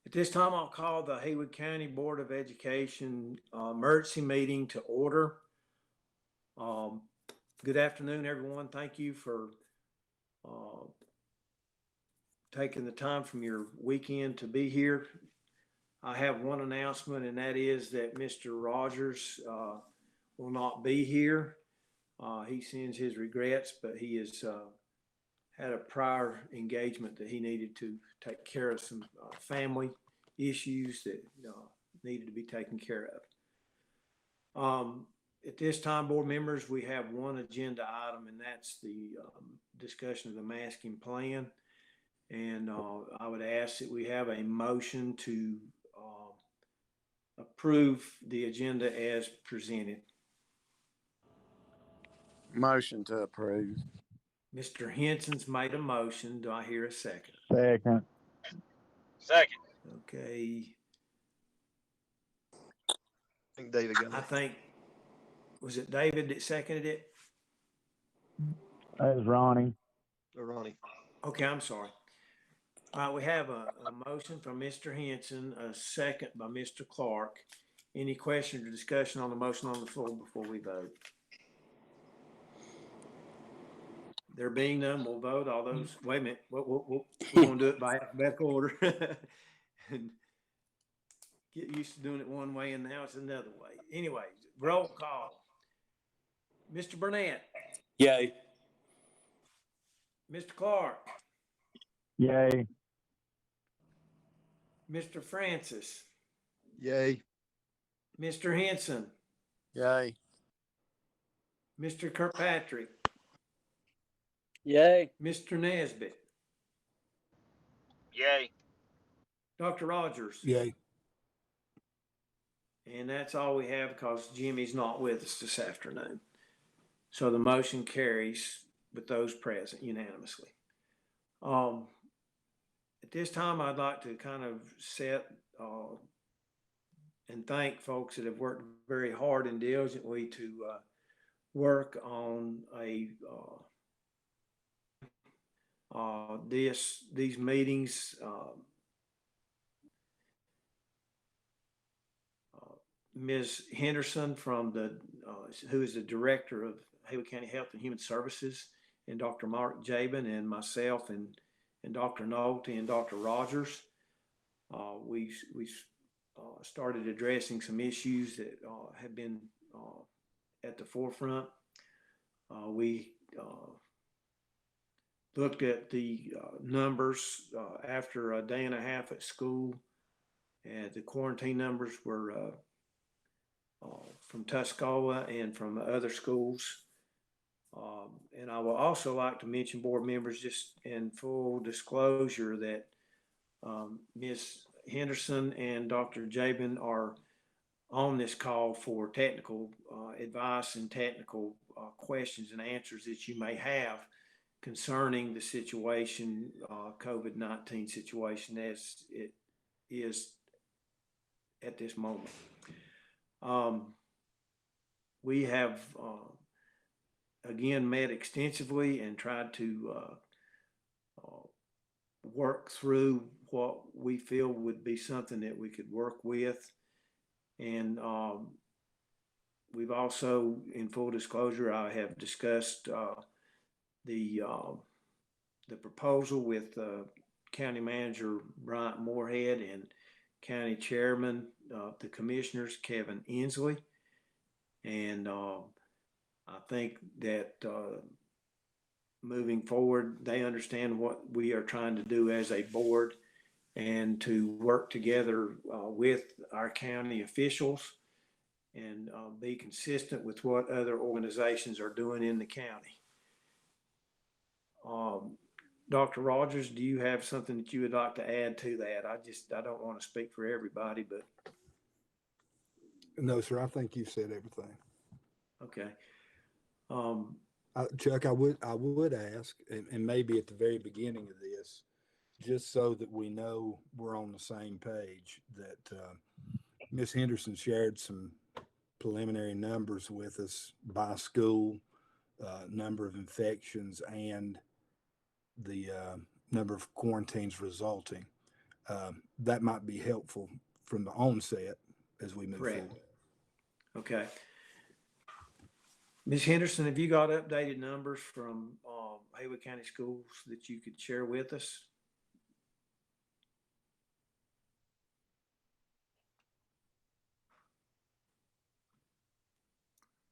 At this time, I'll call the Haywood County Board of Education emergency meeting to order. Um, Good afternoon, everyone. Thank you for taking the time from your weekend to be here. I have one announcement, and that is that Mr. Rogers will not be here. He sends his regrets, but he has had a prior engagement that he needed to take care of some family issues that needed to be taken care of. At this time, board members, we have one agenda item, and that's the discussion of the masking plan. And I would ask that we have a motion to approve the agenda as presented. Motion to approve. Mr. Henson's made a motion. Do I hear a second? Second. Second. Okay. I think David got I it. think, was it David that seconded it? That was Ronnie. Or Ronnie. Okay, I'm sorry. All right, we have a motion from Mr. Henson, a second by Mr. Clark. Any questions or discussion on the motion on the floor before we vote? There being none, we'll vote. All those, wait a minute, we're going to do it by alphabetical order. And get used to doing it one way, and now it's another way. Anyway, roll call. Mr. Burnett. Yay. Mr. Clark. Yay. Mr. Francis. Yay. Mr. Henson. Yay. Mr. Kirkpatrick. Yay. Mr. Nesbitt. Yay. Dr. Rogers. Yay. And that's all we have because Jimmy's not with us this afternoon. So the motion carries with those present unanimously. At this time, I'd like to kind of set and thank folks that have worked very hard and diligently to work on these meetings. Ms. Henderson from who is the director of Haywood County Health and Human Services, and Dr. Mark Jabin, and myself, and Dr. Nolte and Dr. Rogers. We started addressing some issues that have been at the forefront. We looked at the numbers after a day and a half at school, and the quarantine numbers were from Tuscola and from other schools. And I would also like to mention, board members, just in full disclosure, that Ms. Henderson and Dr. Jabin are on this call for technical advice and technical questions and answers that you may have concerning the situation, COVID-19 situation as it is at this moment. We have again met extensively and tried to work through what we feel would be something that we could work with. And we've also, in full disclosure, I have discussed the proposal with County Manager Bryant Moorhead and County Chairman, the Commissioners, Kevin Inslee. And I think that moving forward, they understand what we are trying to do as a board and to work together with our county officials and be consistent with what other organizations are doing in the county. Dr. Rogers, do you have something that you would like to add to that? I don't want to speak for everybody, but. No, sir. I think you said everything. Okay. Chuck, I would ask, and maybe at the very beginning of this, just so that we know we're on the same page, that Ms. Henderson shared some preliminary numbers with us by school, number of infections, and the number of quarantines resulting. that might be helpful from the onset as we move Correct. forward. Okay. Ms. Henderson, have you got updated numbers from Haywood County Schools that you could share with us?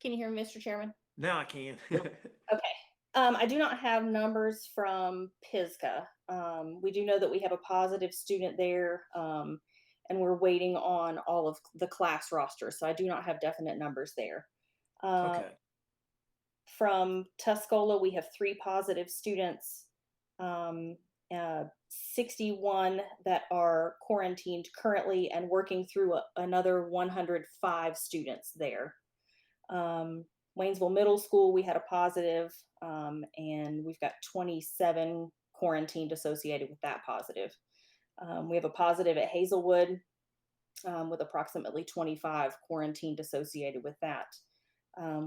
Can you hear me, Mr. Chairman? Now I can. I do not have numbers from Pisgah. We do know that we have a positive student there, and we're waiting on all of the class rosters. So I do not have definite numbers there. Okay. From Tuscola, we have 3 positive students, 61 that are quarantined currently, and working through another 105 students there. Waynesville Middle School, we had a positive, and we've got 27 quarantined associated with that positive. We have a positive at Hazelwood, with approximately 25 quarantined associated with that.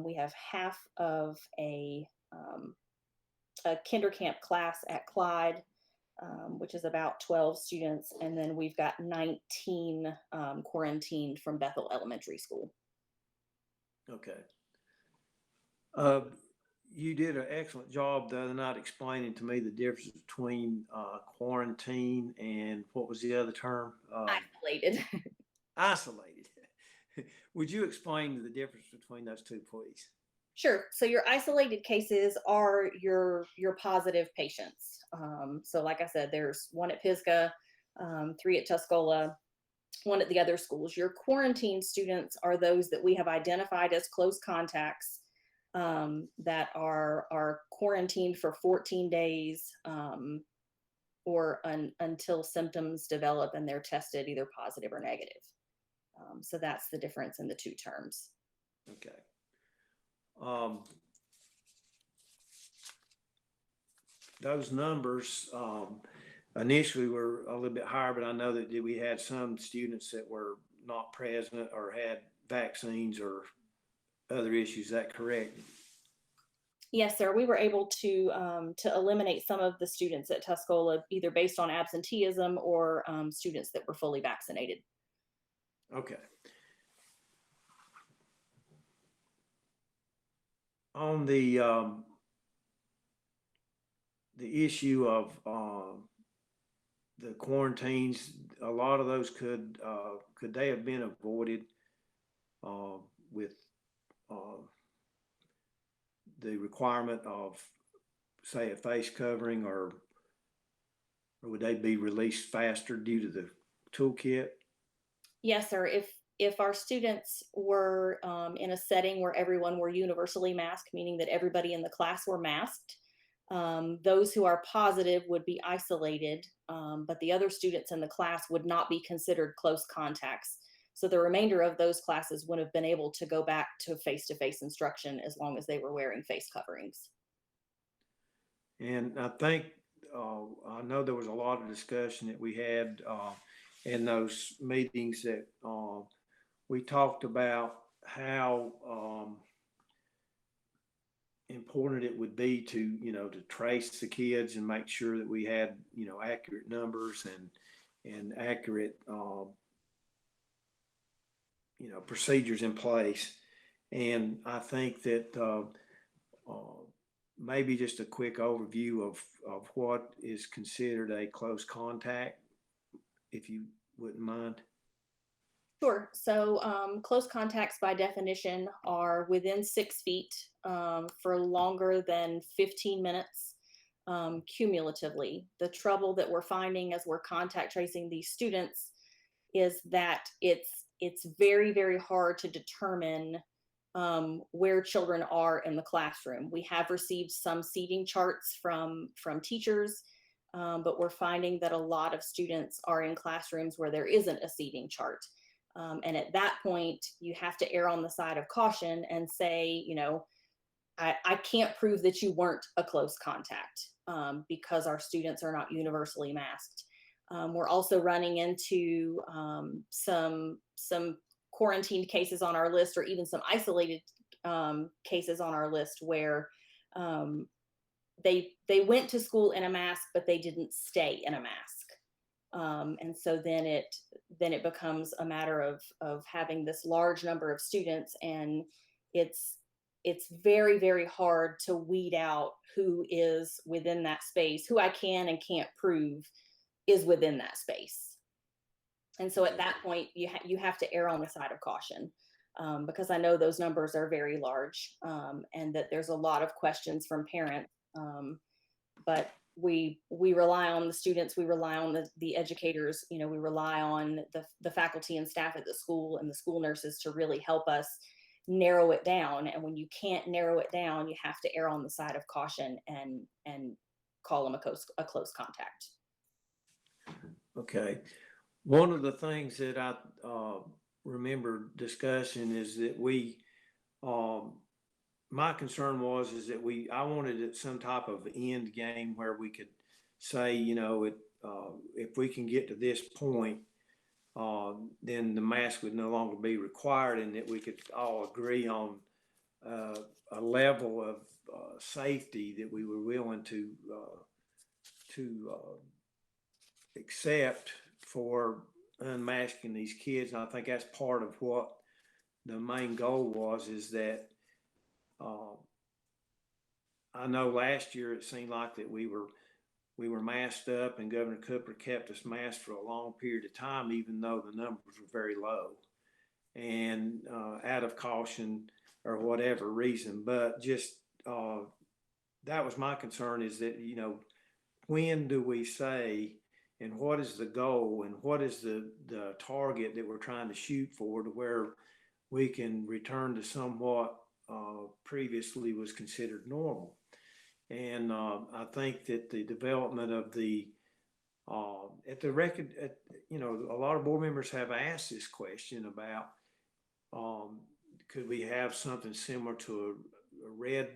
We have half of a kinder camp class at Clyde, which is about 12 students, and then we've got 19 quarantined from Bethel Elementary School. Okay. You did an excellent job the other night explaining to me the difference between quarantine and what was the other term? Isolated. Isolated. Would you explain the difference between those two, please? Sure. So your isolated cases are your positive patients. So like I said, there's 1 at Pisgah, 3 at Tuscola, 1 at the other schools. Your quarantine students are those that we have identified as close contacts, that are quarantined for 14 days, or until symptoms develop and they're tested either positive or negative. So that's the difference in the 2 terms. Okay. Those numbers initially were a little bit higher, but I know that we had some students that were not present or had vaccines or other issues. Is that correct? Yes, sir. We were able to eliminate some of the students at Tuscola, either based on absenteeism or students that were fully vaccinated. Okay. On the issue of the quarantines, a lot of those could they have been avoided with the requirement of, say, a face covering, or would they be released faster due to the toolkit? Yes, sir. If our students were in a setting where everyone were universally masked, meaning that everybody in the class were masked, those who are positive would be isolated, but the other students in the class would not be considered close contacts. So the remainder of those classes would have been able to go back to face-to-face instruction as long as they were wearing face coverings. And I think, I know there was a lot of discussion that we had in those meetings that we talked about how important it would be to, to trace the kids and make sure that we had, accurate numbers and accurate, procedures in place. And I think that maybe just a quick overview of what is considered a close contact, if you wouldn't mind. Sure. So close contacts by definition are within 6 feet for longer than 15 minutes cumulatively. The trouble that we're finding as we're contact tracing these students is that it's very, very hard to determine where children are in the classroom. We have received some seating charts from teachers, but we're finding that a lot of students are in classrooms where there isn't a seating chart. And at that point, you have to err on the side of caution and say, I can't prove that you weren't a close contact because our students are not universally masked. We're also running into some quarantined cases on our list, or even some isolated cases on our list where they went to school in a mask, but they didn't stay in a mask. And so then it becomes a matter of having this large number of students, and it's very, very hard to weed out who is within that space, who I can and can't prove is within that space. And so at that point, you have to err on the side of caution, because I know those numbers are very large, and that there's a lot of questions from parents. But we rely on the students, we rely on the educators, we rely on the faculty and staff at the school and the school nurses to really help us narrow it down. And when you can't narrow it down, you have to err on the side of caution and call them a close contact. Okay. One of the things that I remember discussing is that my concern is that I wanted it some type of end game where we could say, if we can get to this point, then the mask would no longer be required, and that we could all agree on a level of safety that we were willing to accept for unmasking these kids. And I think that's part of what the main goal was, is that I know last year it seemed like that we were masked up, and Governor Cooper kept us masked for a long period of time, even though the numbers were very low, and out of caution or whatever reason. But just that was my concern, is that, when do we say, and what is the goal, and what is the target that we're trying to shoot for, to where we can return to somewhat previously was considered normal. And I think that the development of at the record, a lot of board members have asked this question about, could we have something similar to a red,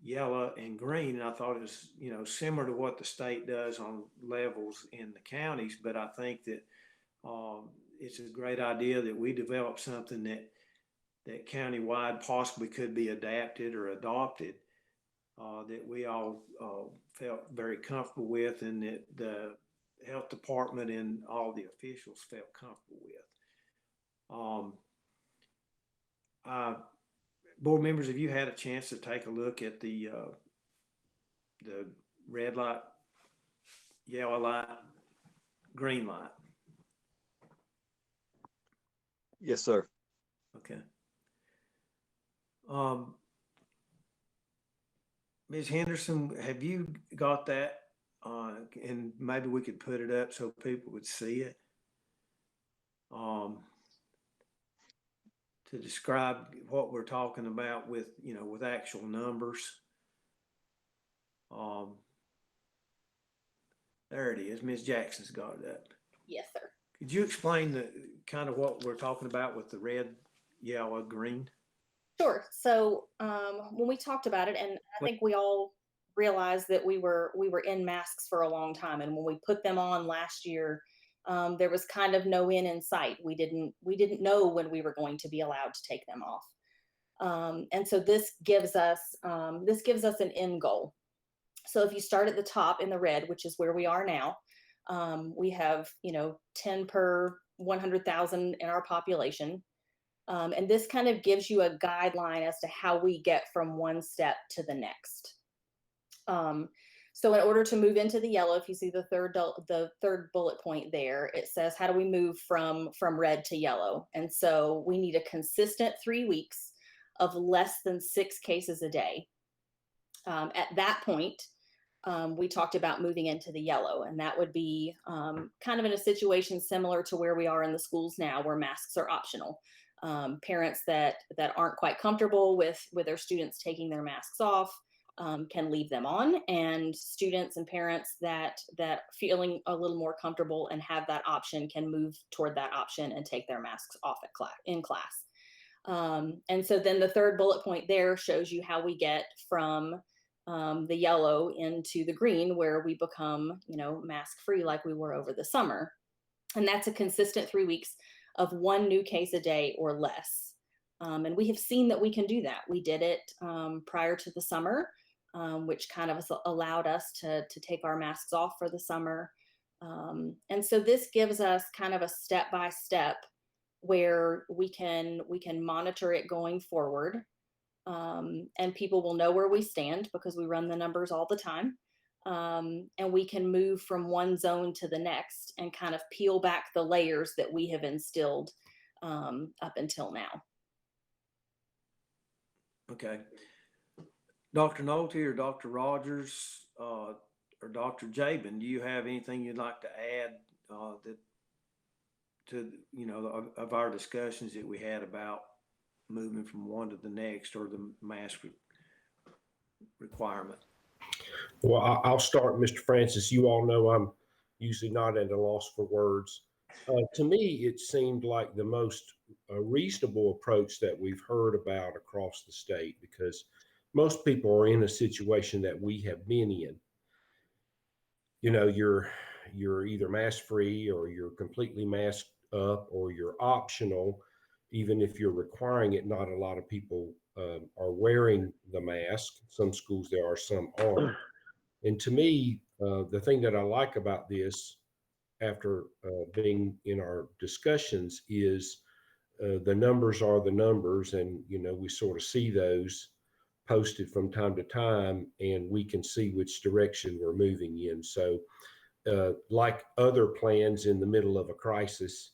yellow, and green? And I thought it was, similar to what the state does on levels in the counties. But I think that it's a great idea that we develop something that countywide possibly could be adapted or adopted, that we all felt very comfortable with, and that the health department and all the officials felt comfortable with. Board members, have you had a chance to take a look at the red light, yellow light, green light? Yes, sir. Okay. Ms. Henderson, have you got that? And maybe we could put it up so people would see it. To describe what we're talking about with, with actual numbers. There it is. Ms. Jackson's got it up. Yes, sir. Could you explain the kind of what we're talking about with the red, yellow, green? Sure. So when we talked about it, and I think we all realized that we were in masks for a long time, and when we put them on last year, there was kind of no end in sight. We didn't know when we were going to be allowed to take them off, and so this gives us an end goal. So if you start at the top in the red, which is where we are now, we have 10 per 100,000 in our population. And this kind of gives you a guideline as to how we get from one step to the next. So in order to move into the yellow, if you see the third bullet point there, it says, how do we move from red to yellow? And so we need a consistent 3 weeks of less than 6 cases a day. At that point, we talked about moving into the yellow, and that would be kind of in a situation similar to where we are in the schools now, where masks are optional. Parents that aren't quite comfortable with their students taking their masks off can leave them on, and students and parents that feeling a little more comfortable and have that option can move toward that option and take their masks off in class. And so then the third bullet point there shows you how we get from the yellow into the green, where we become, mask free like we were over the summer. And that's a consistent 3 weeks of 1 new case a day or less. And we have seen that we can do that. We did it prior to the summer, which kind of allowed us to take our masks off for the summer. And so this gives us kind of a step-by-step where we can monitor it going forward. And people will know where we stand because we run the numbers all the time. And we can move from one zone to the next and kind of peel back the layers that we have instilled up until now. Okay. Dr. Nolte or Dr. Rogers, or Dr. Jabin, do you have anything you'd like to add that to, you know, of our discussions that we had about moving from one to the next, or the mask requirement? Well, I'll start, Mr. Francis. You all know I'm usually not at a loss for words. To me, it seemed like the most reasonable approach that we've heard about across the state, because most people are in a situation that we have been in. You know, you're either mask free, or you're completely masked up, or you're optional. Even if you're requiring it, not a lot of people are wearing the mask. Some schools there are, some aren't. And to me, the thing that I like about this, after being in our discussions, is the numbers are the numbers, and you know, we sort of see those posted from time to time, and we can see which direction we're moving in. So like other plans in the middle of a crisis,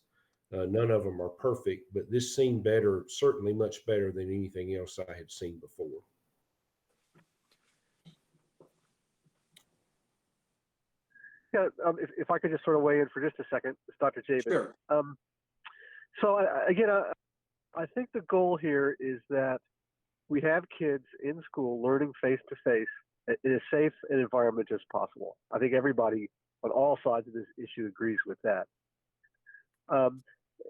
none of them are perfect, but this seemed better, certainly much better than anything else I had seen before. Yeah, if I could just sort of weigh in for just a second, it's Dr. Jabin. Sure. So I think the goal here is that we have kids in school learning face-to-face in as safe an environment as possible. I think everybody on all sides of this issue agrees with that.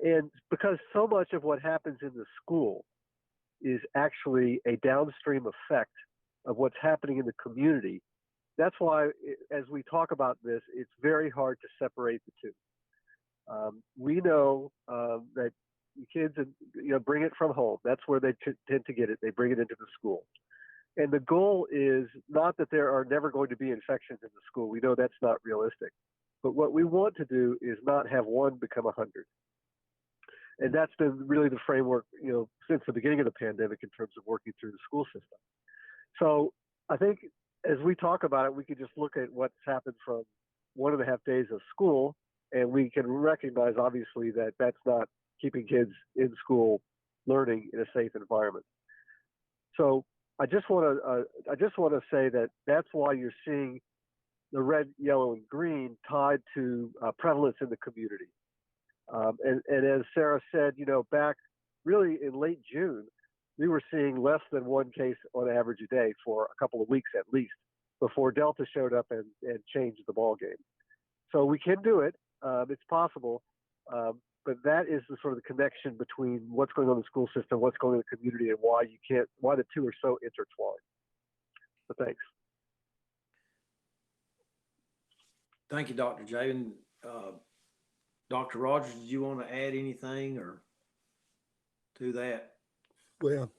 And because so much of what happens in the school is actually a downstream effect of what's happening in the community, that's why, as we talk about this, it's very hard to separate the two. We know that kids, bring it from home. That's where they tend to get it. They bring it into the school. And the goal is not that there are never going to be infections in the school. We know that's not realistic. But what we want to do is not have one become 100. And that's been really the framework, since the beginning of the pandemic in terms of working through the school system. So I think as we talk about it, we can just look at what's happened from 1.5 days of school, and we can recognize, obviously, that that's not keeping kids in school learning in a safe environment. So I just want to say that that's why you're seeing the red, yellow, and green tied to prevalence in the community. And as Sarah said, back really in late June, we were seeing less than one case on average a day for a couple of weeks at least before Delta showed up and changed the ball game. So we can do it. It's possible. But that is the sort of the connection between what's going on in the school system, what's going on in the community, and why the two are so intertwined. So thanks. Thank you, Dr. Jabin. Dr. Rogers, did you want to add anything or to that? Well,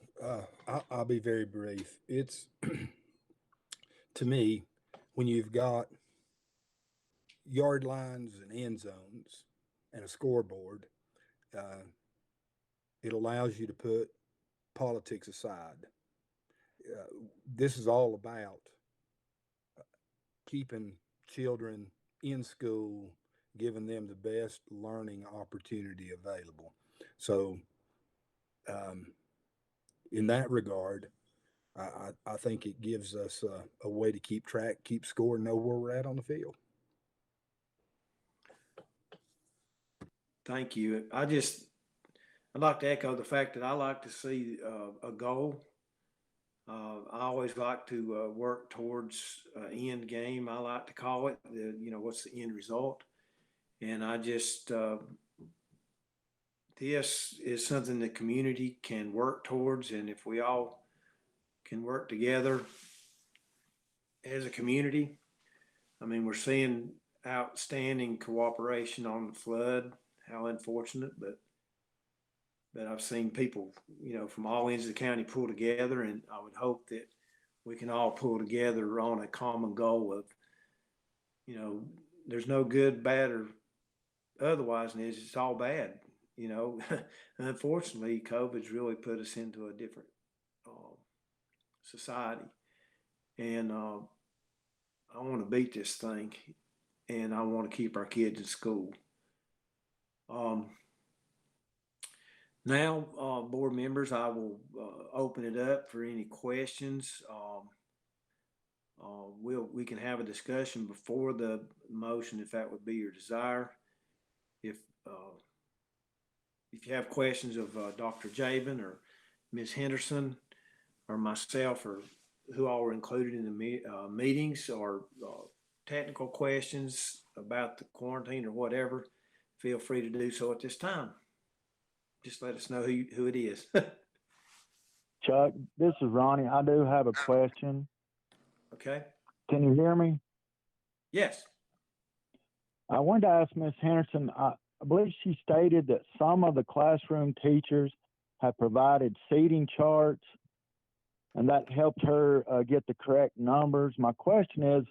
I'll be very brief. It's to me, when you've got yard lines and end zones and a scoreboard, it allows you to put politics aside. This is all about keeping children in school, giving them the best learning opportunity available. So in that regard, I think it gives us a way to keep track, keep score, know where we're at on the field. Thank you. I'd like to echo the fact that I like to see a goal. I always like to work towards end game. I like to call it, what's the end result? And this is something the community can work towards. And if we all can work together as a community, we're seeing outstanding cooperation on the flood. How unfortunate, but I've seen people, from all ends of the county pull together, and I would hope that we can all pull together on a common goal of, there's no good, bad, or otherwise, and it's all bad. You know, unfortunately, COVID's really put us into a different society, and I want to beat this thing, and I want to keep our kids in school. Now, board members, I will open it up for any questions. We can have a discussion before the motion if that would be your desire. If you have questions of Dr. Jabin or Ms. Henderson or myself or who all were included in the meetings, or technical questions about the quarantine or whatever, feel free to do so at this time. Just let us know who it is. Chuck, this is Ronnie. I do have a question. Okay. Can you hear me? Yes. I wanted to ask Ms. Henderson, I believe she stated that some of the classroom teachers have provided seating charts and that helped her get the correct numbers. My question is,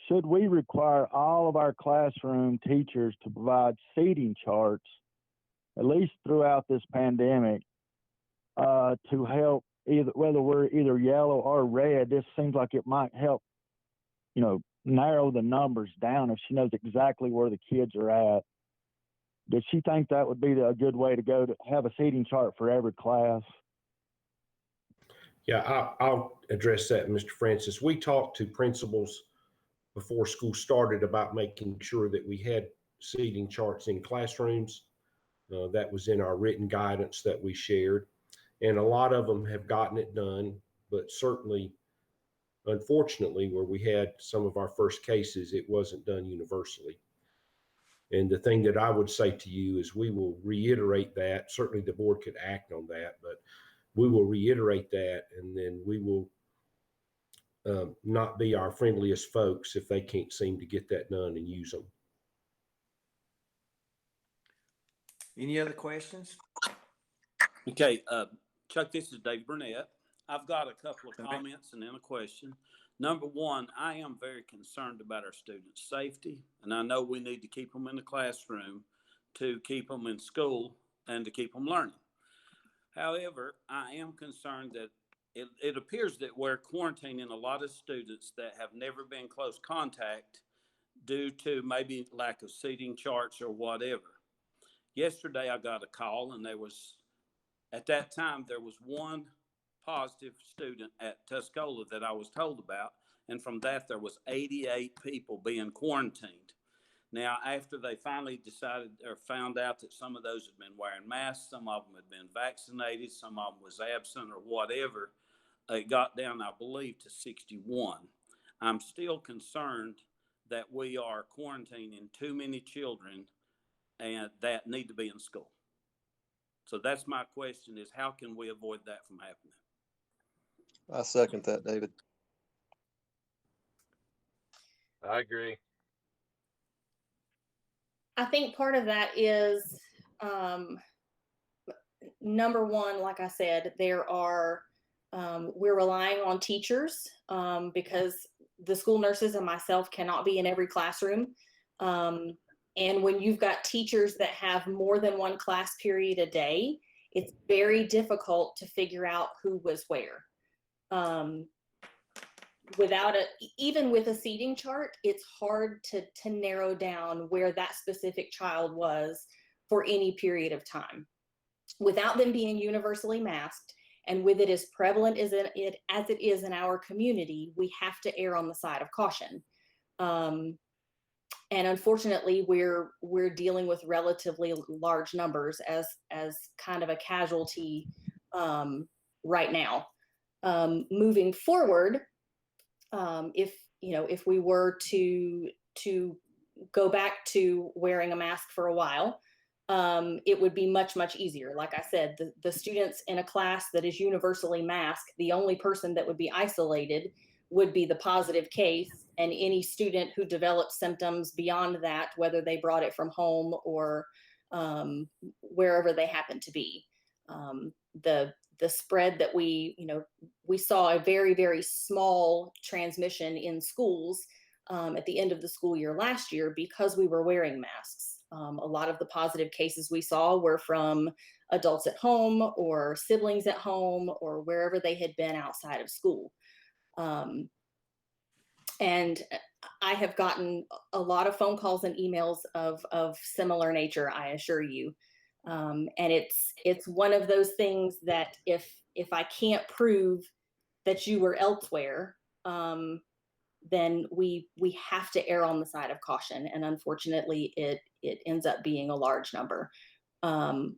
should we require all of our classroom teachers to provide seating charts, at least throughout this pandemic, to help whether we're either yellow or red? This seems like it might help, narrow the numbers down if she knows exactly where the kids are at. Does she think that would be a good way to go, to have a seating chart for every class? Yeah, I'll address that, Mr. Francis. We talked to principals before school started about making sure that we had seating charts in classrooms. That was in our written guidance that we shared. And a lot of them have gotten it done, but certainly, unfortunately, where we had some of our first cases, it wasn't done universally. And the thing that I would say to you is we will reiterate that. Certainly the board could act on that, but we will reiterate that, and then we will not be our friendliest folks if they can't seem to get that done and use them. Any other questions? Okay, Chuck, this is Dave Burnett. I've got a couple of Okay. comments and then a question. Number one, I am very concerned about our students' safety, and I know we need to keep them in the classroom to keep them in school and to keep them learning. However, I am concerned that it appears that we're quarantining a lot of students that have never been close contact due to maybe lack of seating charts or whatever. Yesterday, I got a call, and at that time, there was one positive student at Tuscola that I was told about. And from that, there was 88 people being quarantined. Now, after they finally decided or found out that some of those had been wearing masks, some of them had been vaccinated, some of them was absent or whatever, it got down, I believe, to 61. I'm still concerned that we are quarantining too many children and that need to be in school. So that's my question, is how can we avoid that from happening? I second that, David. I agree. I think part of that is number one, like I said, we're relying on teachers because the school nurses and myself cannot be in every classroom. And when you've got teachers that have more than one class period a day, it's very difficult to figure out who was where. Even with a seating chart, it's hard to narrow down where that specific child was for any period of time. Without them being universally masked, and with it as prevalent as it is in our community, we have to err on the side of caution. And unfortunately, we're dealing with relatively large numbers as kind of a casualty right now. Moving forward, if we were to go back to wearing a mask for a while, it would be much, much easier. Like I said, the students in a class that is universally masked, the only person that would be isolated would be the positive case, and any student who develops symptoms beyond that, whether they brought it from home or wherever they happen to be. The spread that we saw a very, very small transmission in schools at the end of the school year last year because we were wearing masks. A lot of the positive cases we saw were from adults at home or siblings at home or wherever they had been outside of school. And I have gotten a lot of phone calls and emails of similar nature, I assure you. And it's one of those things that if I can't prove that you were elsewhere, then we have to err on the side of caution. And unfortunately, it ends up being a large number.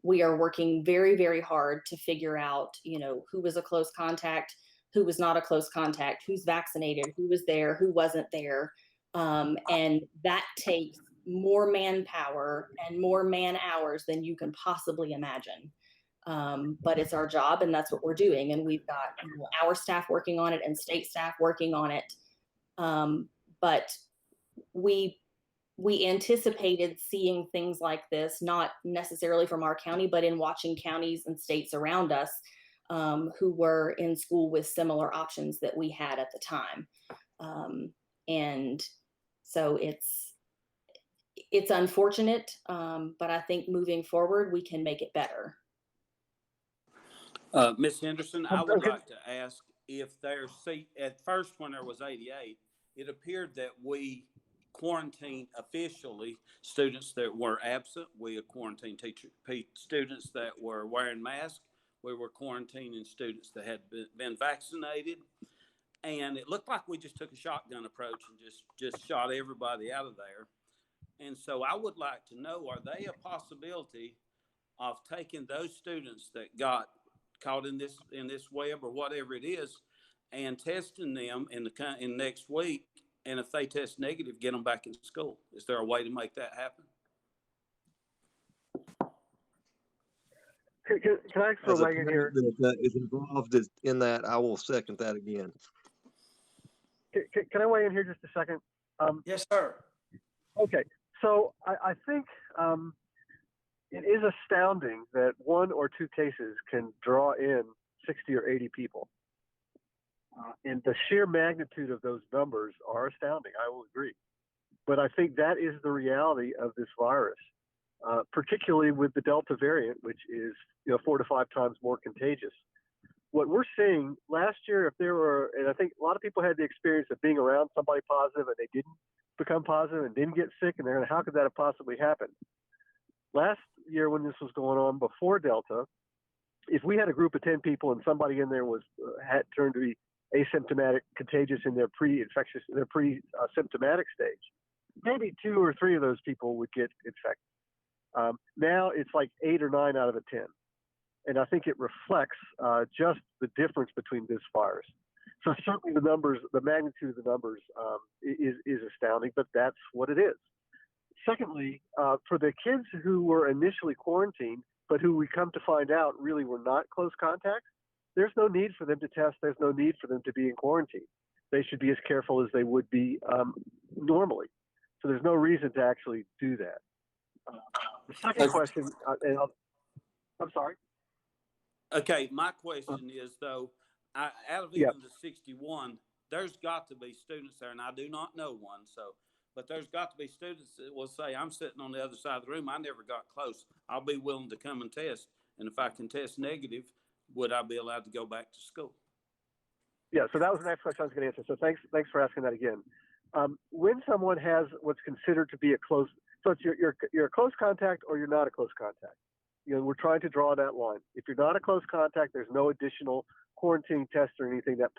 We are working very, very hard to figure out, who was a close contact, who was not a close contact, who's vaccinated, who was there, who wasn't there. And that takes more manpower and more man hours than you can possibly imagine. But it's our job and that's what we're doing. And we've got our staff working on it and state staff working on it. But we anticipated seeing things like this, not necessarily from our county, but in watching counties and states around us who were in school with similar options that we had at the time. And so it's unfortunate, but I think moving forward, we can make it better. Ms. Henderson, I would like to ask if there's, at first when there was 88, it appeared that we quarantined officially students that were absent. We quarantined students that were wearing masks. We were quarantining students that had been vaccinated. And it looked like we just took a shotgun approach and just shot everybody out of there. And so I would like to know, are they a possibility of taking those students that got caught in this web or whatever it is and testing them in next week? And if they test negative, get them back in school. Is there a way to make that happen? Can I throw As a Megan here? parent that is involved in that, I will second that again. Can I weigh in here just a second? Yes, sir. Okay, so I think it is astounding that one or two cases can draw in 60 or 80 people. And the sheer magnitude of those numbers are astounding, I will agree. But I think that is the reality of this virus, particularly with the Delta variant, which is 4 to 5 times more contagious. What we're seeing last year, and I think a lot of people had the experience of being around somebody positive and they didn't become positive and didn't get sick, and they're going, how could that have possibly happened? Last year when this was going on before Delta, if we had a group of 10 people and somebody in there had turned to be asymptomatic, contagious in their pre-symptomatic stage, maybe 2 or 3 of those people would get infected. Now it's like 8 or 9 out of 10. And I think it reflects just the difference between this virus. So certainly the magnitude of the numbers is astounding, but that's what it is. Secondly, for the kids who were initially quarantined, but who we come to find out really were not close contacts, there's no need for them to test. There's no need for them to be in quarantine. They should be as careful as they would be normally. So there's no reason to actually do that. The second question, I'm sorry. Okay, my question is though, out of even the 61, there's got to be students there, and I do not know one. But there's got to be students that will say, I'm sitting on the other side of the room. I never got close. I'll be willing to come and test. And if I can test negative, would I be allowed to go back to school? Yeah, so that was the next question I was going to answer. So thanks for asking that again. When someone has what's considered to be a close, so it's you're a close contact or you're not a close contact. We're trying to draw that line. If you're not a close contact, there's no additional quarantine test or anything that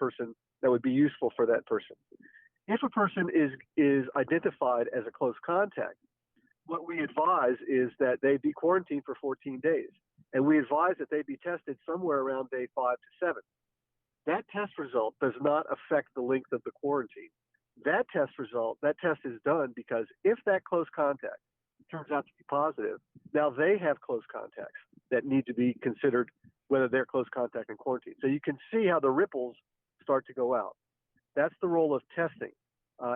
would be useful for that person. If a person is identified as a close contact, what we advise is that they be quarantined for 14 days. And we advise that they be tested somewhere around day 5 to 7. That test result does not affect the length of the quarantine. That test is done because if that close contact turns out to be positive, now they have close contacts that need to be considered whether they're close contact and quarantine. So you can see how the ripples start to go out. That's the role of testing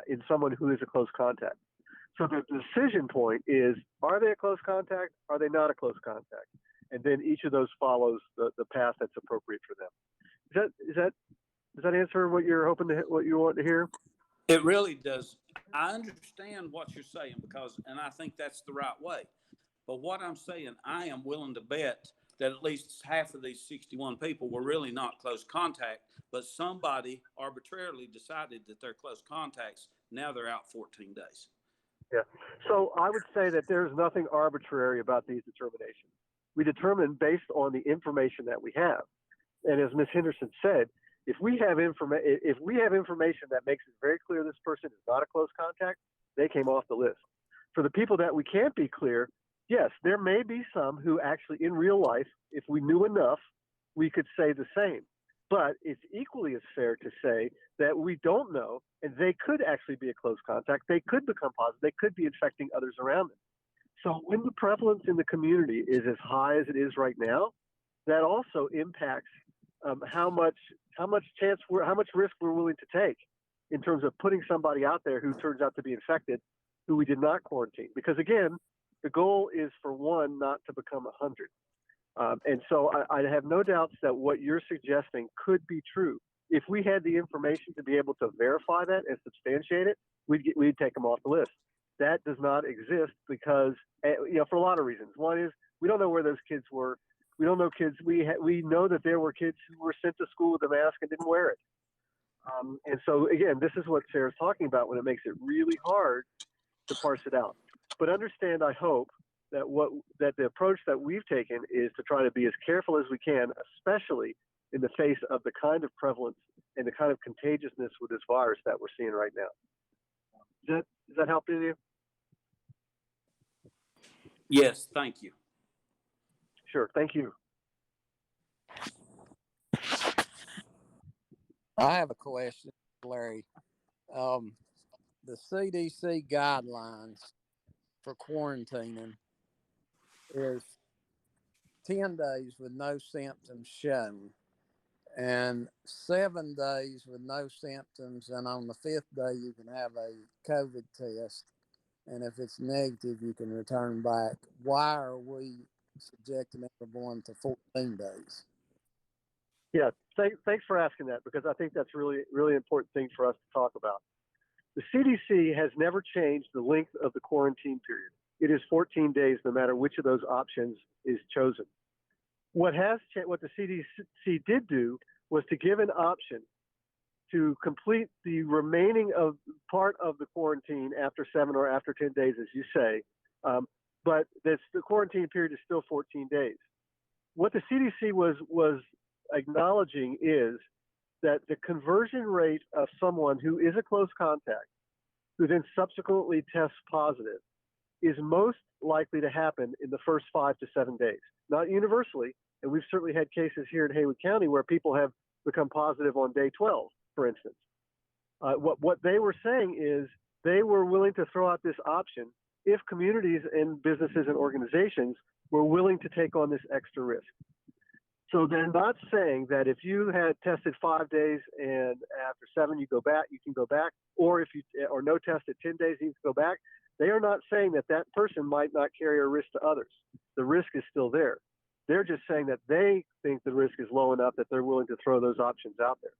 in someone who is a close contact. So the decision point is, are they a close contact? Are they not a close contact? And then each of those follows the path that's appropriate for them. Does that answer what you're hoping to, what you want to hear? It really does. I understand what you're saying because, and I think that's the right way. But what I'm saying, I am willing to bet that at least half of these 61 people were really not close contact, but somebody arbitrarily decided that they're close contacts. Now they're out 14 days. Yeah. So I would say that there's nothing arbitrary about these determinations. We determine based on the information that we have. And as Ms. Henderson said, if we have information that makes it very clear this person is not a close contact, they came off the list. For the people that we can't be clear, yes, there may be some who actually in real life, if we knew enough, we could say the same. But it's equally as fair to say that we don't know, and they could actually be a close contact. They could become positive. They could be infecting others around them. So when the prevalence in the community is as high as it is right now, that also impacts how much risk we're willing to take in terms of putting somebody out there who turns out to be infected, who we did not quarantine. Because again, the goal is for one not to become 100. And so I have no doubts that what you're suggesting could be true. If we had the information to be able to verify that and substantiate it, we'd take them off the list. That does not exist because, for a lot of reasons. One is we don't know where those kids were. We don't know kids. We know that there were kids who were sent to school with a mask and didn't wear it. And so again, this is what Sarah's talking about when it makes it really hard to parse it out. But understand, I hope, that the approach that we've taken is to try to be as careful as we can, especially in the face of the kind of prevalence and the kind of contagiousness with this virus that we're seeing right now. Does that help any of you? Yes, thank you. Sure, thank you. I have a question, Larry. The CDC guidelines for quarantining is 10 days with no symptoms shown and 7 days with no symptoms. And on the 5th day, you can have a COVID test. And if it's negative, you can return back. Why are we subjecting everyone to 14 days? Yeah, thanks for asking that, because I think that's really, really important thing for us to talk about. The CDC has never changed the length of the quarantine period. It is 14 days, no matter which of those options is chosen. What the CDC did do was to give an option to complete the remaining part of the quarantine after 7 or after 10 days, as you say. But the quarantine period is still 14 days. What the CDC was acknowledging is that the conversion rate of someone who is a close contact, who then subsequently tests positive, is most likely to happen in the first 5 to 7 days. Not universally, and we've certainly had cases here in Haywood County where people have become positive on day 12, for instance. What they were saying is they were willing to throw out this option if communities and businesses and organizations were willing to take on this extra risk. So they're not saying that if you had tested 5 days and after 7 you can go back, or if you or no test at 10 days you can go back. They are not saying that that person might not carry a risk to others. The risk is still there. They're just saying that they think the risk is low enough that they're willing to throw those options out there.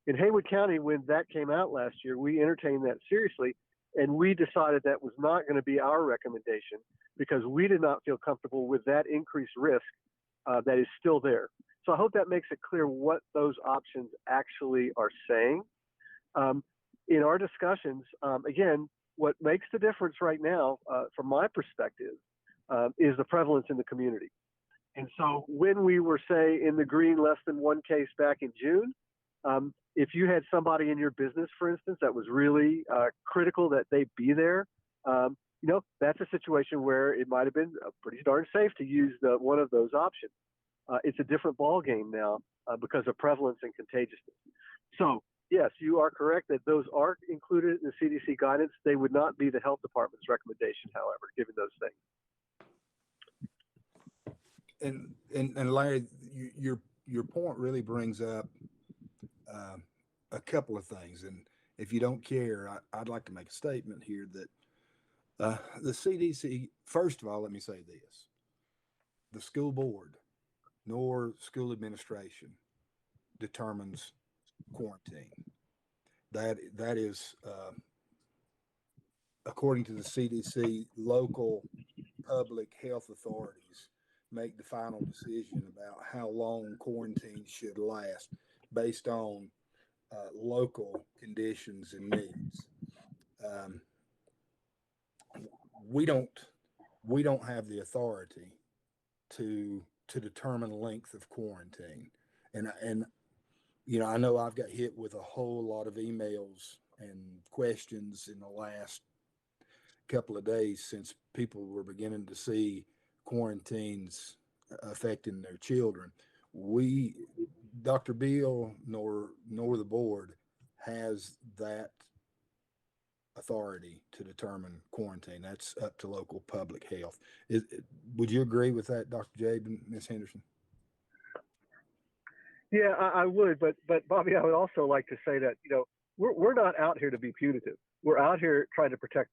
In Haywood County, when that came out last year, we entertained that seriously, and we decided that was not going to be our recommendation because we did not feel comfortable with that increased risk that is still there. So I hope that makes it clear what those options actually are saying. In our discussions, again, what makes the difference right now, from my perspective, is the prevalence in the community. And so when we were, say, in the green less than one case back in June, if you had somebody in your business, for instance, that was really critical that they be there, that's a situation where it might have been pretty darn safe to use one of those options. It's a different ballgame now because of prevalence and contagiousness. So, yes, you are correct that those are included in the CDC guidance. They would not be the health department's recommendation, however, given those things. And Larry, your point really brings up a couple of things. And if you don't care, I'd like to make a statement here that the CDC, first of all, let me say this: the school board nor school administration determines quarantine. That is according to the CDC, local public health authorities make the final decision about how long quarantine should last based on local conditions and needs. Um, we don't have the authority to determine length of quarantine, and I know I've got hit with a whole lot of emails and questions in the last couple of days since people were beginning to see quarantines affecting their children. Dr. Beal nor the board has that authority to determine quarantine. That's up to local public health. Would you agree with that, Dr. Jabe and Ms. Henderson? Yeah, I would, but Bobby, I would also like to say that we're not out here to be punitive. We're out here trying to protect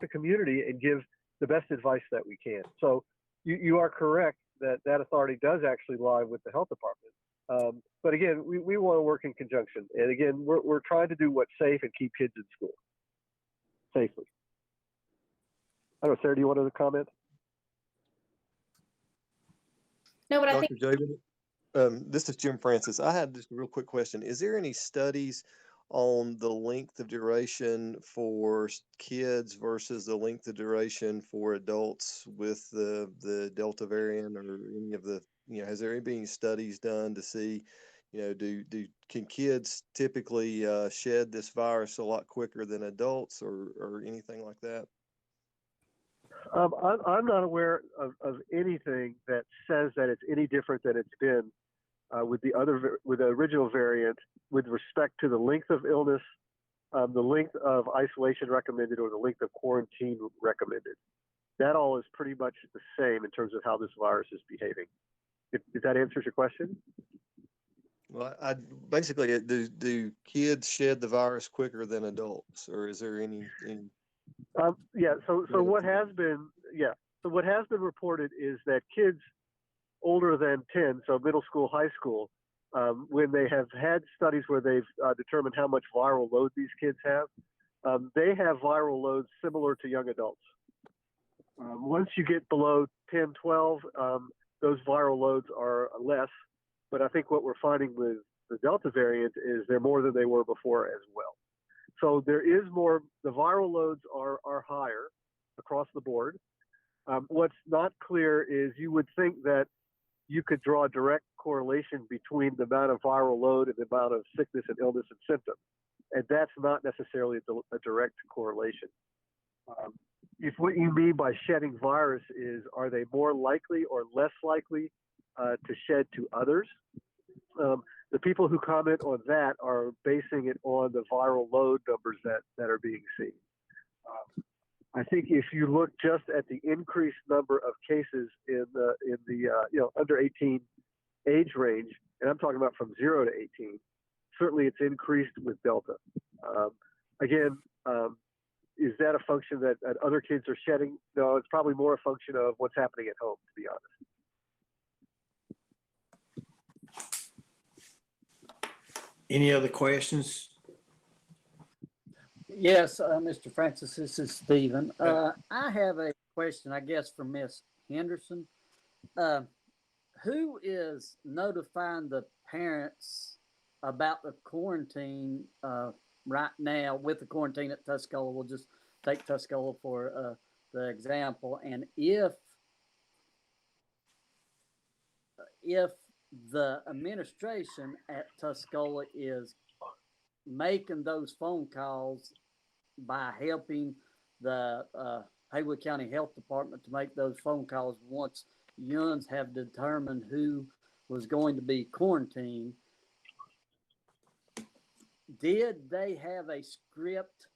the community and give the best advice that we can. So you are correct that authority does actually lie with the health department. But again, we want to work in conjunction. And again, we're trying to do what's safe and keep kids in school safely. I don't know, Sarah, do you want to comment? No, but I think Dr. Jabin, this is Jim Francis. I had just a real quick question. Is there any studies on the length of duration for kids versus the length of duration for adults with the Delta variant, or any of the, has there been any studies done to see, can kids typically shed this virus a lot quicker than adults, or anything like that? I'm not aware of anything that says that it's any different than it's been with the original variant with respect to the length of illness, the length of isolation recommended, or the length of quarantine recommended. That all is pretty much the same in terms of how this virus is behaving. If that answers your question? Well, basically, do kids shed the virus quicker than adults, or is there any? Yeah. So what has been reported is that kids older than 10, so middle school, high school, when they have had studies where they've determined how much viral load these kids have, they have viral loads similar to young adults. Once you get below 10, 12, those viral loads are less. But I think what we're finding with the Delta variant is they're more than they were before as well. So there is more, the viral loads are higher across the board. What's not clear is you would think that you could draw a direct correlation between the amount of viral load and the amount of sickness and illness and symptoms. And that's not necessarily a direct correlation. If what you mean by shedding virus is, are they more likely or less likely to shed to others? The people who comment on that are basing it on the viral load numbers that are being seen. I think if you look just at the increased number of cases in the under 18 age range, and I'm talking about from 0 to 18, certainly it's increased with Delta. Again, is that a function that other kids are shedding? No, it's probably more a function of what's happening at home, to be honest. Any other questions? Yes, Mr. Francis, this is Stephen. I have a question, I guess, for Miss Henderson. Who is notifying the parents about the quarantine right now with the quarantine at Tuscola? We'll just take Tuscola for the example. And if the administration at Tuscola is making those phone calls by helping the Haywood County Health Department to make those phone calls once UNs have determined who was going to be quarantined, did they have a script,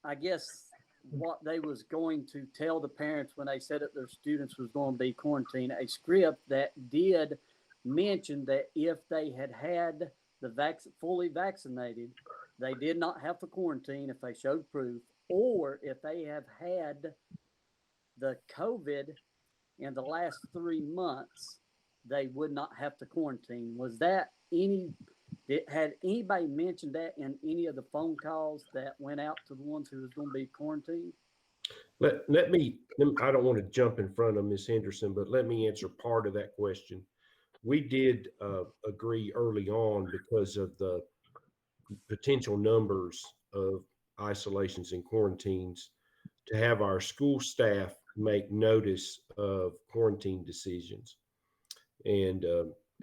I guess, what they was going to tell the parents when they said that their students was going to be quarantined, a script that did mention that if they had the fully vaccinated, they did not have to quarantine if they showed proof, or if they have had the COVID in the last 3 months, they would not have to quarantine. Was that any Had anybody mentioned that in any of the phone calls that went out to the ones who was going to be quarantined? Let me, I don't want to jump in front of Ms. Henderson, but let me answer part of that question. We did agree early on because of the potential numbers of isolations and quarantines to have our school staff make notice of quarantine decisions. And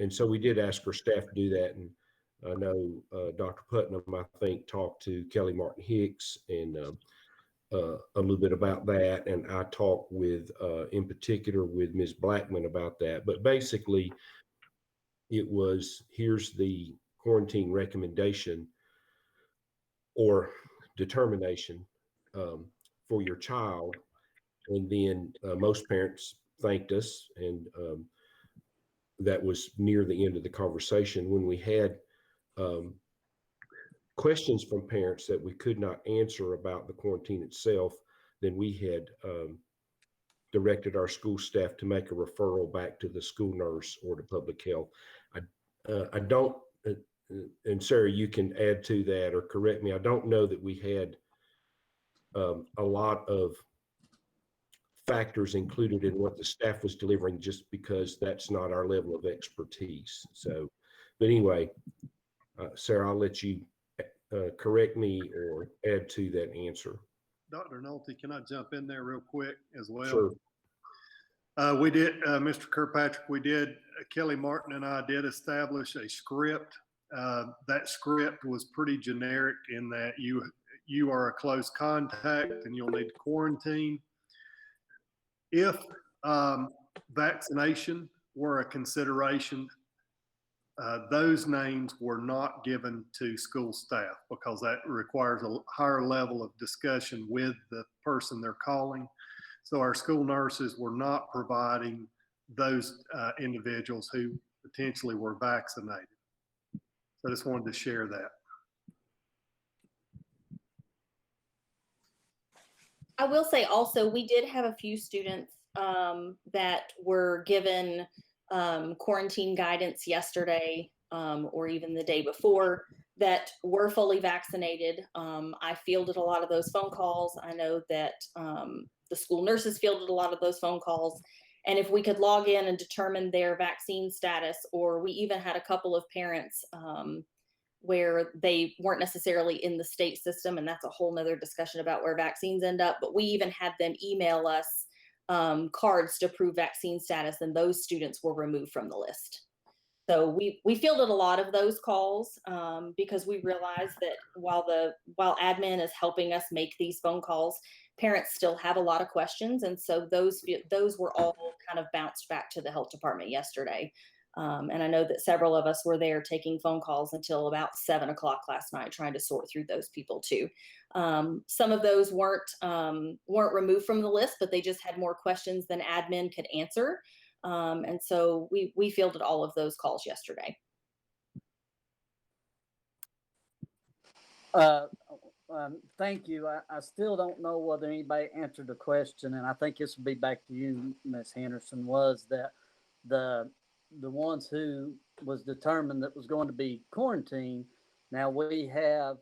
so we did ask our staff to do that. And I know Dr. Putnam, I think, talked to Kelly Martin Hicks and a little bit about that. And I talked with, in particular, with Ms. Blackman about that. But basically, it was, here's the quarantine recommendation or determination for your child. And then most parents thanked us, and that was near the end of the conversation. When we had questions from parents that we could not answer about the quarantine itself, then we had directed our school staff to make a referral back to the school nurse or to public health. I don't, and Sarah, you can add to that or correct me. I don't know that we had a lot of factors included in what the staff was delivering, just because that's not our level of expertise. So, but anyway, Sarah, I'll let you correct me or add to that answer. Dr. Nolte, can I jump in there real quick as well? Sure. We did, Mr. Kirkpatrick, Kelly Martin and I did establish a script. That script was pretty generic in that you are a close contact and you'll need to quarantine. If vaccination were a consideration, those names were not given to school staff because that requires a higher level of discussion with the person they're calling. So our school nurses were not providing those individuals who potentially were vaccinated. So I just wanted to share that. I will say also, we did have a few students that were given quarantine guidance yesterday or even the day before that were fully vaccinated. I fielded a lot of those phone calls. I know that the school nurses fielded a lot of those phone calls. And if we could log in and determine their vaccine status, or we even had a couple of parents where they weren't necessarily in the state system, and that's a whole nother discussion about where vaccines end up, but we even had them email us cards to prove vaccine status, and those students were removed from the list. So we fielded a lot of those calls because we realized that while admin is helping us make these phone calls, parents still have a lot of questions. And so those were all kind of bounced back to the health department yesterday. And I know that several of us were there taking phone calls until about 7 o'clock last night, trying to sort through those people too. Some of those weren't removed from the list, but they just had more questions than admin could answer. And so we fielded all of those calls yesterday. Thank you. I still don't know whether anybody answered the question, and I think this will be back to you, Ms. Henderson, was that the ones who was determined that was going to be quarantined. Now we now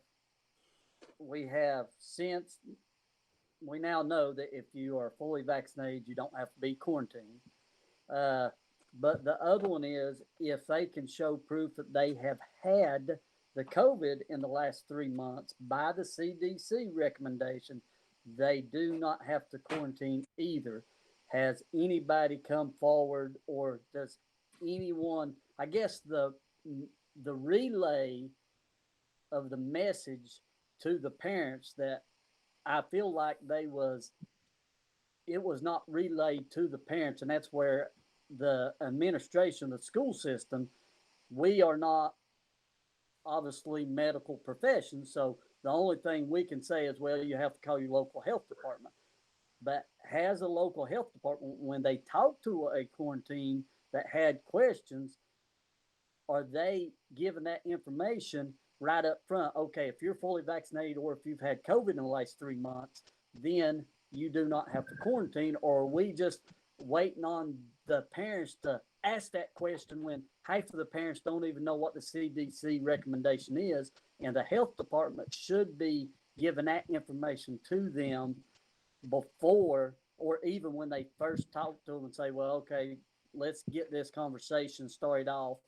know that if you are fully vaccinated, you don't have to be quarantined. But the other one is if they can show proof that they have had the COVID in the last 3 months by the CDC recommendation, they do not have to quarantine either. Has anybody come forward, or does anyone, I guess the relay of the message to the parents that I feel like it was not relayed to the parents, and that's where the administration of the school system, we are not obviously medical professions, so the only thing we can say is, well, you have to call your local health department. But has a local health department, when they talk to a quarantine that had questions, are they given that information right up front? Okay, if you're fully vaccinated or if you've had COVID in the last 3 months, then you do not have to quarantine. Or are we just waiting on the parents to ask that question when half of the parents don't even know what the CDC recommendation is, and the health department should be giving that information to them before, or even when they first talk to them and say, well, okay, let's get this conversation started off.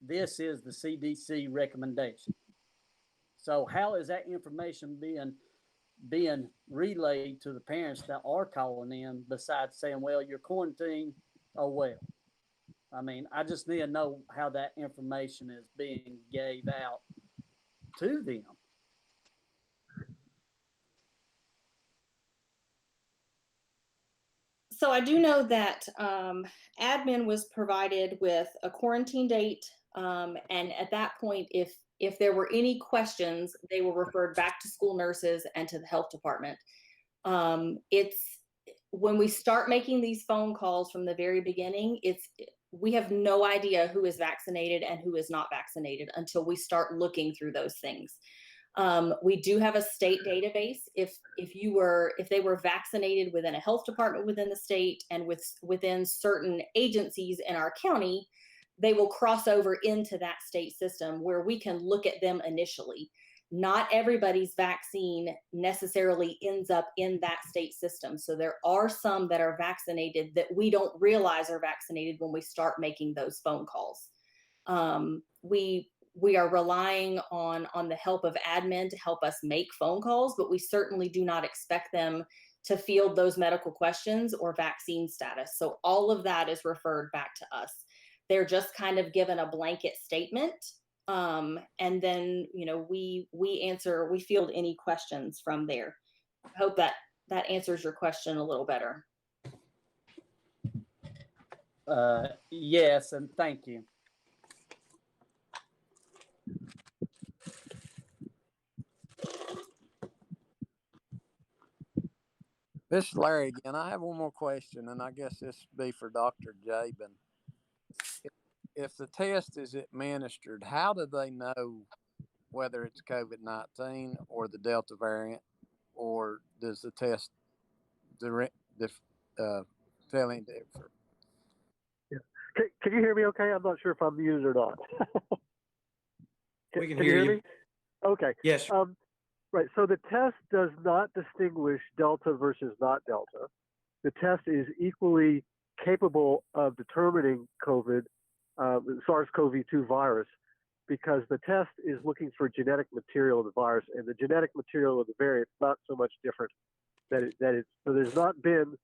This is the CDC recommendation. So how is that information being relayed to the parents that are calling in, besides saying, well, you're quarantined? Oh, well. I mean, I just need to know how that information is being gave out to them. So I do know that admin was provided with a quarantine date, and at that point, if there were any questions, they were referred back to school nurses and to the health department. It's when we start making these phone calls from the very beginning, we have no idea who is vaccinated and who is not vaccinated until we start looking through those things. We do have a state database. If they were vaccinated within a health department within the state and within certain agencies in our county, they will cross over into that state system where we can look at them initially. Not everybody's vaccine necessarily ends up in that state system. So there are some that are vaccinated that we don't realize are vaccinated when we start making those phone calls. We are relying on the help of admin to help us make phone calls, but we certainly do not expect them to field those medical questions or vaccine status. So all of that is referred back to us. They're just kind of given a blanket statement. And then, we field any questions from there. I hope that answers your question a little better. Yes, and thank you. This is Larry again. I have one more question, and I guess this would be for Dr. Jabin. If the test is administered, how do they know whether it's COVID-19 or the Delta variant, or does the test tell any different? Yeah. Can you hear me okay? I'm not sure if I'm muted or not. We can hear you. Me? Okay. Yes. Right. So the test does not distinguish Delta versus not Delta. The test is equally capable of determining COVID, SARS-CoV-2 virus, because the test is looking for genetic material of the virus, and the genetic material of the variant is not so much different. So there's not been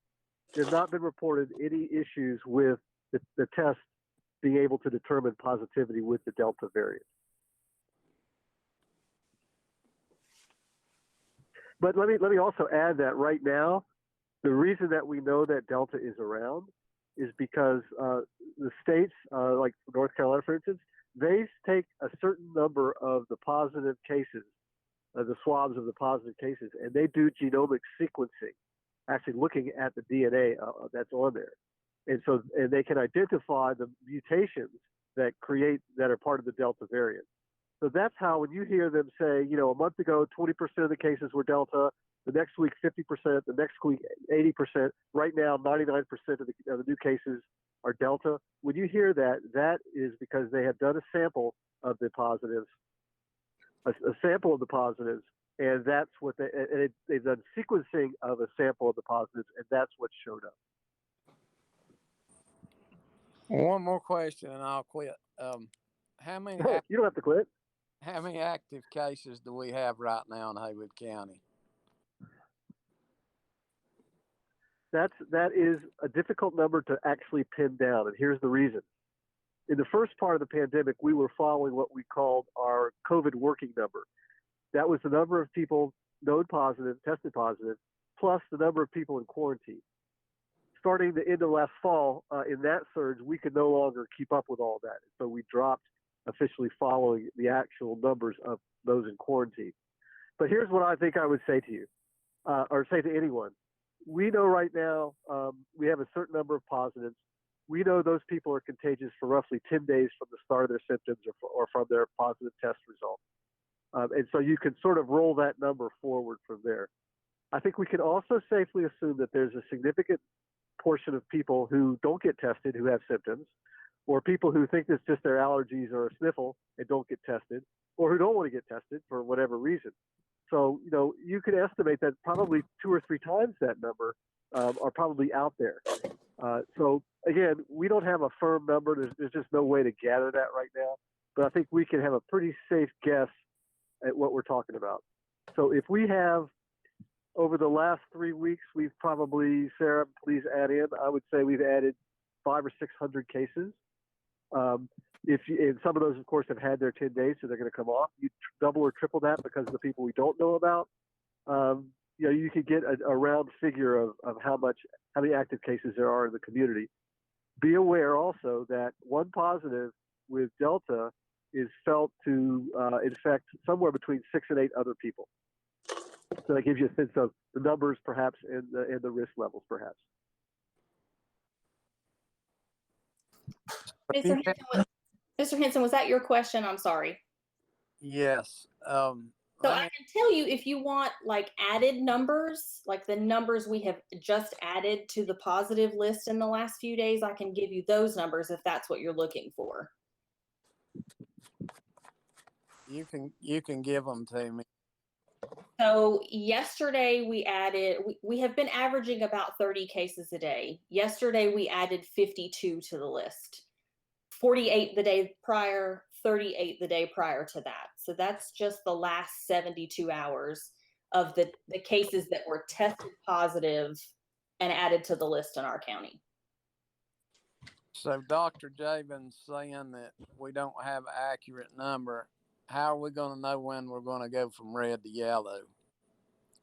reported any issues with the test being able to determine positivity with the Delta variant. But let me also add that right now, the reason that we know that Delta is around is because the states, like North Carolina, for instance, they take a certain number of the positive cases, the swabs of the positive cases, and they do genomic sequencing, actually looking at the DNA that's on there. And they can identify the mutations that are part of the Delta variant. So that's how, when you hear them say, a month ago, 20% of the cases were Delta, the next week, 50%, the next week, 80%, right now, 99% of the new cases are Delta. When you hear that, that is because they have done a sample of the positives, a sample of the positives, and that's what they've done sequencing of a sample of the positives, and that's what showed up. One more question, and I'll quit. How many? You don't have to quit. How many active cases do we have right now in Haywood County? That is a difficult number to actually pin down, and here's the reason. In the first part of the pandemic, we were following what we called our COVID working number. That was the number of people known positive, tested positive, plus the number of people in quarantine. Starting the end of last fall, in that surge, we could no longer keep up with all that. So we dropped officially following the actual numbers of those in quarantine. But here's what I think I would say to you, or say to anyone. We know right now we have a certain number of positives. We know those people are contagious for roughly 10 days from the start of their symptoms or from their positive test result. And so you can sort of roll that number forward from there. I think we can also safely assume that there's a significant portion of people who don't get tested who have symptoms, or people who think it's just their allergies or a sniffle and don't get tested, or who don't want to get tested for whatever reason. So, you could estimate that probably 2 or 3 times that number are probably out there. So again, we don't have a firm number. There's just no way to gather that right now. But I think we can have a pretty safe guess at what we're talking about. So if we have, over the last 3 weeks, we've probably, Sarah, please add in, I would say we've added 500 or 600 cases. And some of those, of course, have had their 10 days, so they're going to come off. You double or triple that because of the people we don't know about. You could get a round figure of how many active cases there are in the community. Be aware also that one positive with Delta is felt to infect somewhere between 6 and 8 other people. So that gives you a sense of the numbers, perhaps, and the risk levels, perhaps. Mr. Henson, was that your question? I'm sorry. Yes. So I can tell you, if you want like added numbers, like the numbers we have just added to the positive list in the last few days, I can give you those numbers if that's what you're looking for. You can give them to me. So yesterday we have been averaging about 30 cases a day. Yesterday we added 52 to the list. 48 the day prior, 38 the day prior to that. So that's just the last 72 hours of the cases that were tested positive and added to the list in our county. So Dr. Jabin's saying that we don't have an accurate number. How are we going to know when we're going to go from red to yellow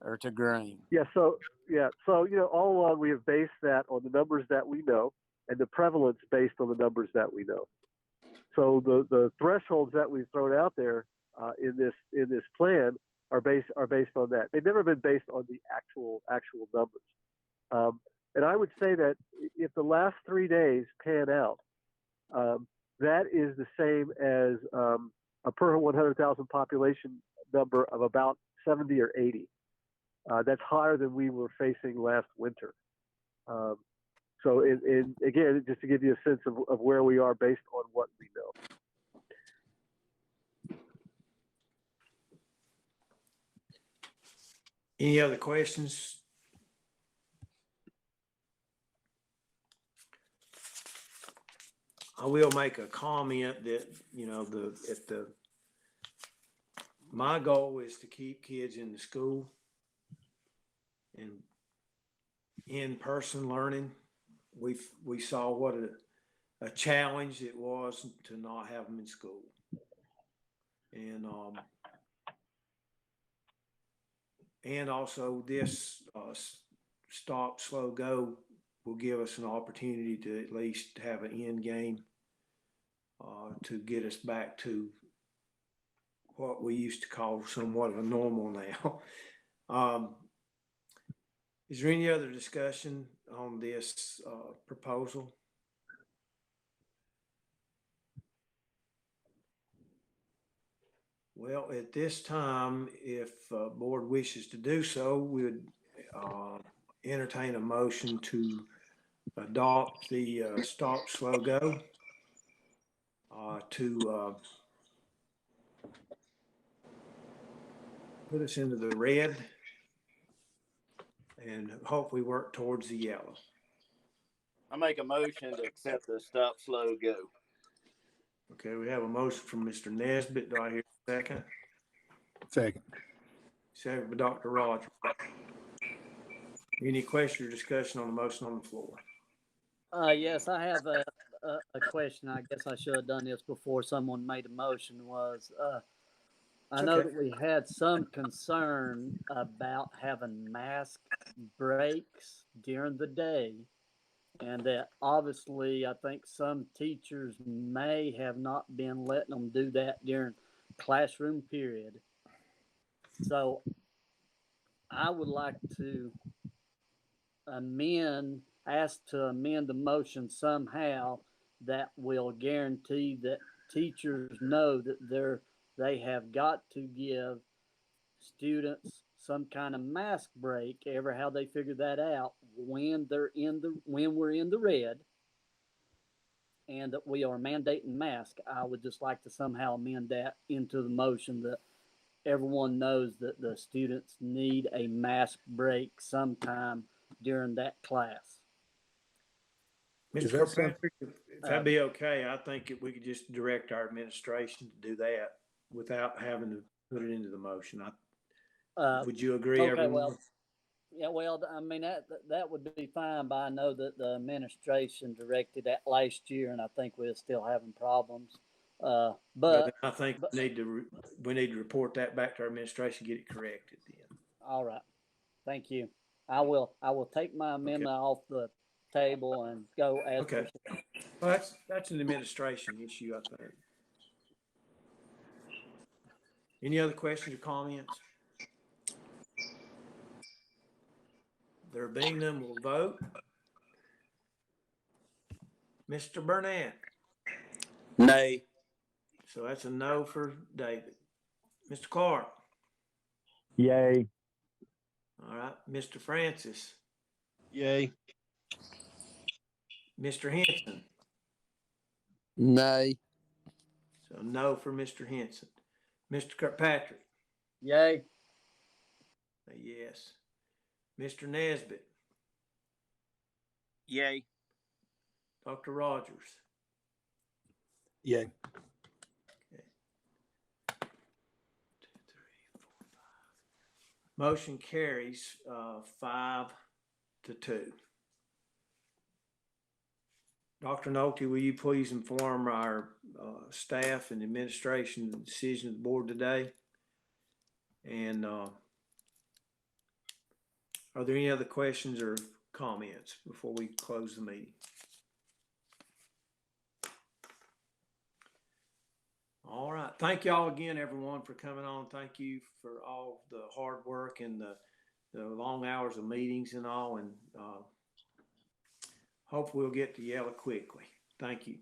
or to green? So all along we have based that on the numbers that we know and the prevalence based on the numbers that we know. So the thresholds that we've thrown out there in this plan are based on that. They've never been based on the actual numbers. And I would say that if the last 3 days pan out, that is the same as a per 100,000 population number of about 70 or 80. That's higher than we were facing last winter. So again, just to give you a sense of where we are based on what we know. Any other questions? I will make a comment that, my goal is to keep kids in the school and in-person learning. We saw what a challenge it was to not have them in school. And also this stop, slow, go will give us an opportunity to at least have an end game to get us back to what we used to call somewhat of a normal now. Is there any other discussion on this proposal? Well, at this time, if board wishes to do so, we would entertain a motion to adopt the stop, slow, go to put us into the red and hopefully work towards the yellow. I make a motion to accept the stop, slow, go. Okay, we have a motion from Mr. Nesbitt. Do I hear a second? Second. Second by Dr. Rogers. Any question or discussion on the motion on the floor? Yes, I have a question. I guess I should have done this before someone made a motion. I know that we had some concern about having mask breaks during the day, and that obviously I think some teachers may have not been letting them do that during classroom period. So I would like to ask to amend the motion somehow that will guarantee that teachers know that they have got to give students some kind of mask break, ever how they figure that out when we're in the red and that we are mandating mask. I would just like to somehow amend that into the motion that everyone knows that the students need a mask break sometime during that class. Is Mr. that something- Kirkpatrick, if that'd be okay, I think we could just direct our administration to do that without having to put it into the motion. Would you agree, Okay, everyone? well, yeah, well, I mean, that would be fine, but I know that the administration directed that last year, and I think we're still having problems. Well, But then I think we need to report that back to our administration, get it corrected then. all right, thank you. I will take my amendment off the table and go as. Okay. Well, that's an administration issue, I think. Any other questions or comments? There being none, we'll vote. Mr. Burnett, Nay. so that's a no for David. Mr. Clark, Yay. all right. Mr. Francis, Yay. Mr. Henson, Nay. so no for Mr. Henson. Mr. Kirkpatrick, Yay. a yes. Mr. Nesbitt, Yay. Dr. Rogers, Yay. motion carries 5-2. Dr. Nolte, will you please inform our staff and administration of the decision of the board today? And are there any other questions or comments before we close the meeting? All right. Thank you all again, everyone, for coming on. Thank you for all the hard work and the long hours of meetings and all. And hope we'll get to Yella quickly. Thank you.